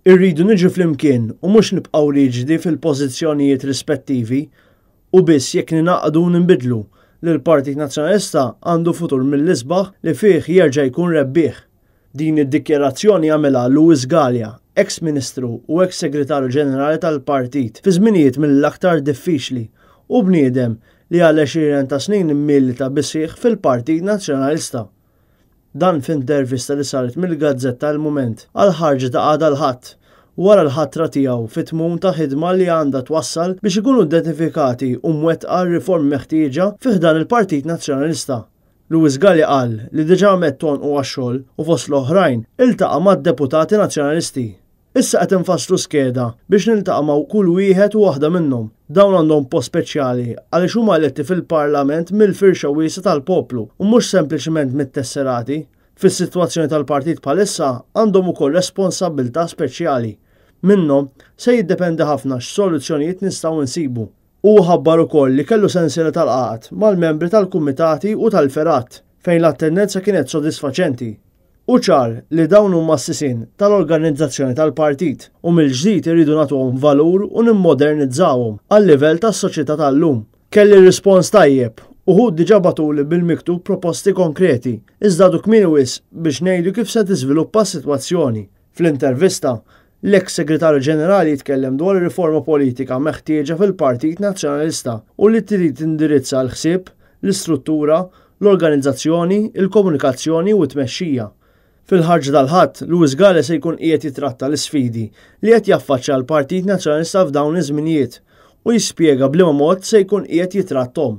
Irridu niġu flimkien u mhux nibqgħu riġdi fil-pożizzjonijiet rispettivi u biss jekk ninaqdu nibidlu li l-Partit Nazzjonalista għandu futur mill-isbaħ li fih jerġa' jkun rebbieħ. Din id-dikjarazzjoni għamilha Luis Galea, ex-Ministru u ex-Segretarju Ġenerali tal-Partit fi żminijiet mill-aktar diffiċli u bniedem li għal 20 ta' snin immilita bisħieħ fil-Partit Nazzjonalista. Dan f'intervista li saret mill-Gazzetta il-Mument għal ħarġa ta' għada l-ħadd wara l-ħatra tiegħu fit-tmum ta' ħidma li għandha twassal biex ikunu identifikati u mwettqa riformi meħtieġa fih dan il-Partit Nazzjonalista. Luis Galea qal li diġà met tonqu għax-xogħol u fost l-oħrajn iltaqa' mad-deputati nazzjonalisti. Issa qed infasslu skeda biex niltaqa' ma' kull wieħed u waħda minnhom. Dawn għandhom post speċjali għaliex huma eletti fil-Parlament mill-firxa wiesa tal-poplu u mhux sempliċement mit-tesserati. Fis-sitwazzjoni tal-partit bħalissa għandhom ukoll responsabbiltà speċjali. Minnhom se jiddependi ħafna x'soluzzjonijiet nistgħu nsibu. U ħabbar ukoll li kellu sensiela tal-qagħad mal-membri tal-kumitati u tal-ferat fejn l-attendenza kienet sodisfaċenti. U ċar li dawn huma assisin tal-organizzazzjoni tal-partit u mill-ġdid iridu nagħtuhom valur u nimmodernizzawhom għal-livell tas-soċjetà tal-lum. Kelli rispons tajjeb uħud diġà batuli bil-miktub proposti konkreti, iżda duk kmieni wisq biex ngħidu kif se tiżviluppa s-sitwazzjoni. Fl-intervista, l-eks-Segretarju Ġenerali jitkellem dwar ir-riforma politika meħtieġa fil-Partit Nazzjonalista u li trid indirizza l-ħsieb, l-istruttura, l-organizzazzjoni, il-komunikazzjoni u t-tmexxija. Fil-ħarġ tal-ħadd, Luis Galea se jkun qiegħed jitratta l-isfidi li qed jaffaċċja l-Partit Nazzjonalista f'dawn iż-żminijiet u jispjega b'liema mod se jkun qiegħed jitratthom.